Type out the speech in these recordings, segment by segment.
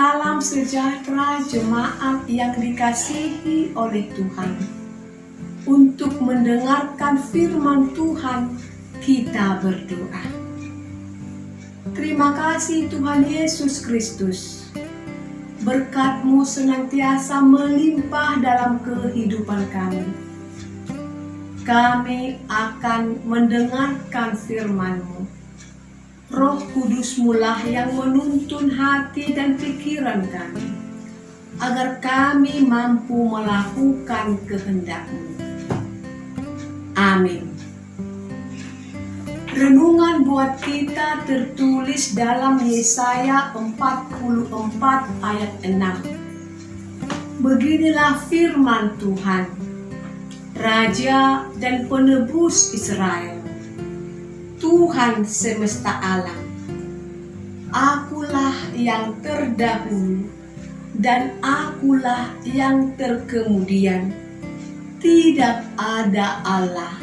Salam sejahtera jemaat yang dikasihi oleh Tuhan. Untuk mendengarkan firman Tuhan, kita berdoa. Terima kasih Tuhan Yesus Kristus. Berkat-Mu senantiasa melimpah dalam kehidupan kami. Kami akan mendengarkan firman-Mu. Roh Kudus-Mu lah yang menuntun hati dan pikiran kami, agar kami mampu melakukan kehendak-Mu. Amin. Renungan buat kita tertulis dalam Yesaya 44 ayat 6. Beginilah firman Tuhan, Raja dan Penebus Israel, Tuhan semesta alam. Akulah yang terdahulu dan akulah yang terkemudian. Tidak ada Allah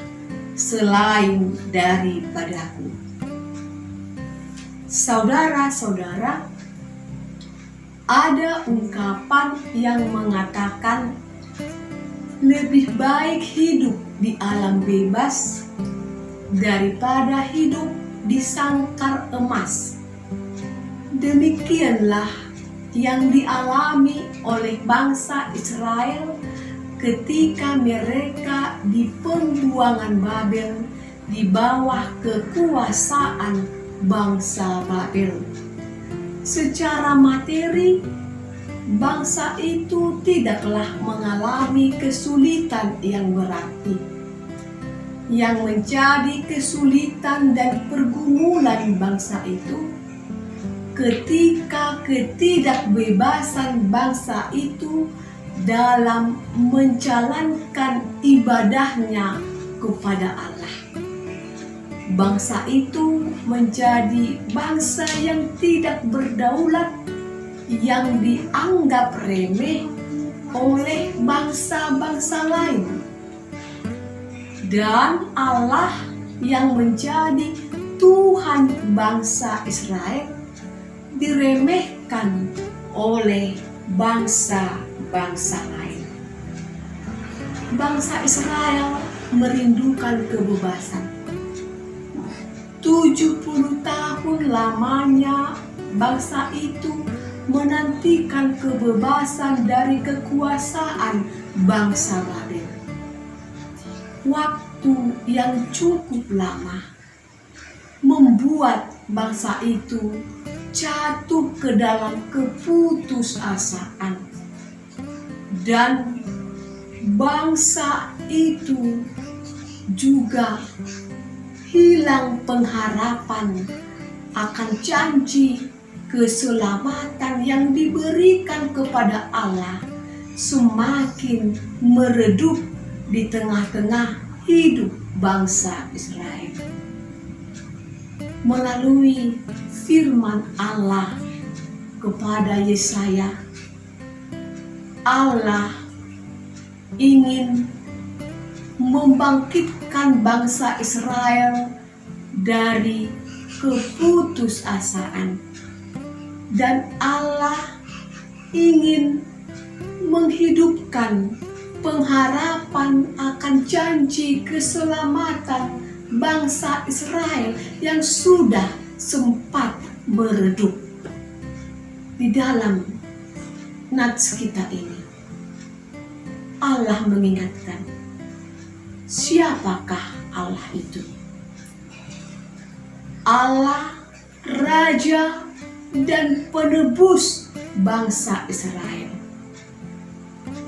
selain daripadaku. Saudara-saudara, ada ungkapan yang mengatakan lebih baik hidup di alam bebas daripada hidup di sangkar emas. Demikianlah yang dialami oleh bangsa Israel ketika mereka di pembuangan Babel di bawah kekuasaan bangsa Babel. Secara materi, bangsa itu tidaklah mengalami kesulitan yang berarti. Yang menjadi kesulitan dan pergumulan bangsa itu ketika ketidakbebasan bangsa itu dalam menjalankan ibadahnya kepada Allah. Bangsa itu menjadi bangsa yang tidak berdaulat, yang dianggap remeh oleh bangsa-bangsa lain. Dan Allah yang menjadi Tuhan bangsa Israel diremehkan oleh bangsa-bangsa lain. Bangsa Israel merindukan kebebasan. 70 tahun lamanya bangsa itu menantikan kebebasan dari kekuasaan bangsa Babel. Waktu yang cukup lama membuat bangsa itu jatuh ke dalam keputusasaan, dan bangsa itu juga hilang pengharapan akan janji keselamatan yang diberikan kepada Allah semakin meredup di tengah-tengah hidup bangsa Israel. Melalui firman Allah kepada Yesaya, Allah ingin membangkitkan bangsa Israel dari keputusasaan, dan Allah ingin menghidupkan pengharapan akan janji keselamatan bangsa Israel yang sudah sempat meredup. Di dalam nats kita ini, Allah mengingatkan, siapakah Allah itu? Allah, Raja dan Penebus bangsa Israel.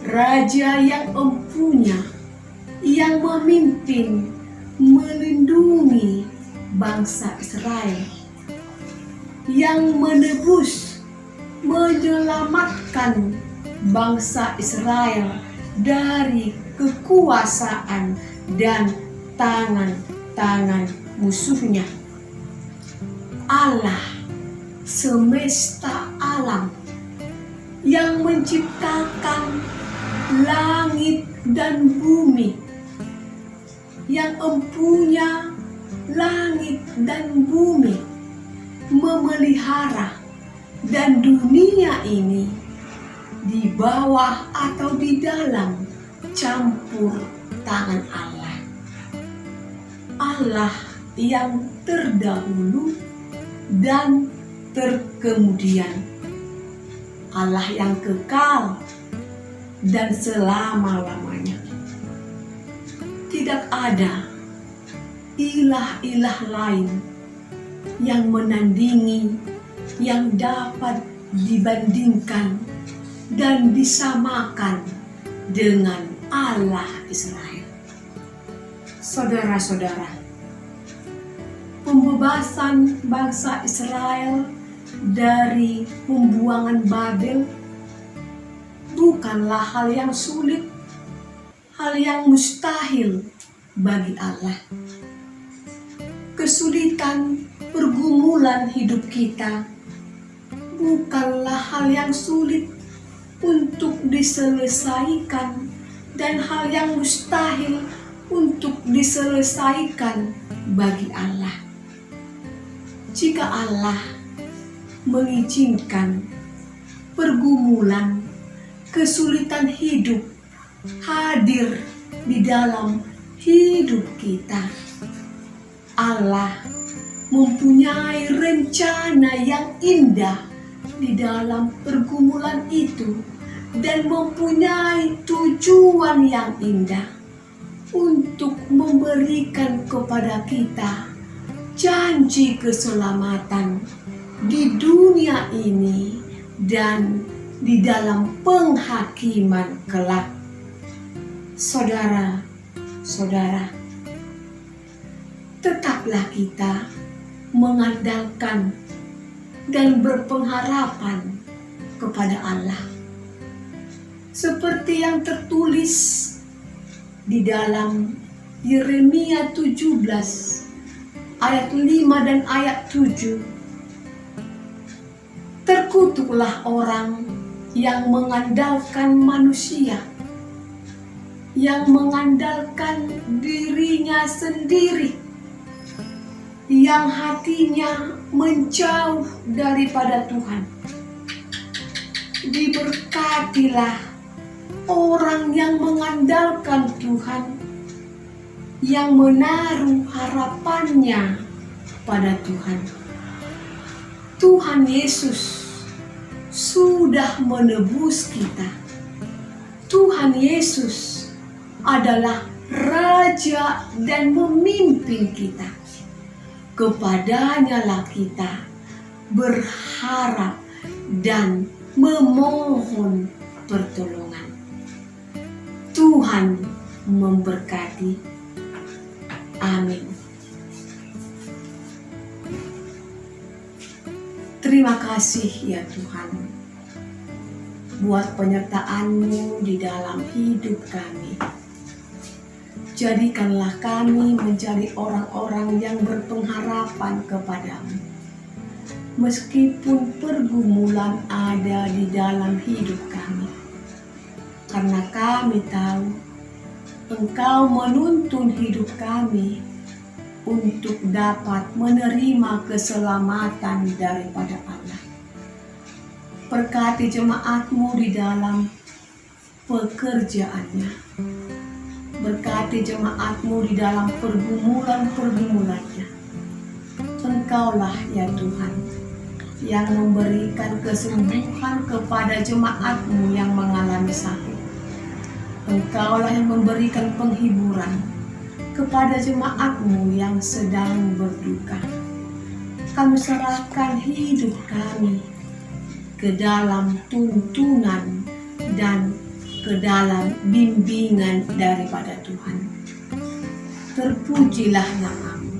Raja yang empunya, yang memimpin, melindungi bangsa Israel, yang menebus, menyelamatkan bangsa Israel dari kekuasaan dan tangan-tangan musuhnya. Allah semesta alam yang menciptakan langit dan bumi, yang empunya langit dan bumi, memelihara dan dunia ini di bawah atau di dalam campur tangan Allah. Allah yang terdahulu dan terkemudian. Allah yang kekal dan selama-lamanya. Tidak ada ilah-ilah lain yang menandingi, yang dapat dibandingkan dan disamakan dengan Allah Israel. Saudara-saudara, pembebasan bangsa Israel dari pembuangan Babel bukanlah hal yang sulit, hal yang mustahil bagi Allah. Kesulitan pergumulan hidup kita bukanlah hal yang sulit untuk diselesaikan dan hal yang mustahil untuk diselesaikan bagi Allah. Jika Allah mengizinkan pergumulan, kesulitan hidup hadir di dalam hidup kita, Allah mempunyai rencana yang indah di dalam pergumulan itu dan mempunyai tujuan yang indah untuk memberikan kepada kita janji keselamatan di dunia ini dan di dalam penghakiman kelak. Saudara-saudara, tetaplah kita mengandalkan dan berpengharapan kepada Allah. Seperti yang tertulis di dalam Yeremia 17 ayat 5 dan ayat 7. Terkutuklah orang yang mengandalkan manusia, yang mengandalkan dirinya sendiri, yang hatinya menjauh daripada Tuhan. Diberkatilah orang yang mengandalkan Tuhan, yang menaruh harapannya pada Tuhan. Tuhan Yesus sudah menebus kita. Tuhan Yesus adalah Raja dan memimpin kita. Kepadanya lah kita berharap dan memohon pertolongan. Tuhan memberkati. Amin. Terima kasih ya Tuhan buat penyertaan-Mu di dalam hidup kami. Jadikanlah kami menjadi orang-orang yang berpengharapan kepadamu. Meskipun pergumulan ada di dalam hidup kami. Karena kami tahu Engkau menuntun hidup kami untuk dapat menerima keselamatan daripada Allah. Berkati jemaat-Mu di dalam pekerjaannya. Berkati jemaat-Mu di dalam pergumulan-pergumulannya. Engkaulah ya Tuhan yang memberikan kesembuhan kepada jemaat-Mu yang mengalami sakit. Engkaulah yang memberikan penghiburan kepada jemaat-Mu yang sedang berduka. Kami serahkan hidup kami ke dalam tuntunan dan ke dalam bimbingan daripada Tuhan. Terpujilah nama-Mu,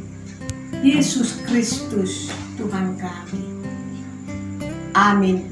Yesus Kristus Tuhan kami. Amin.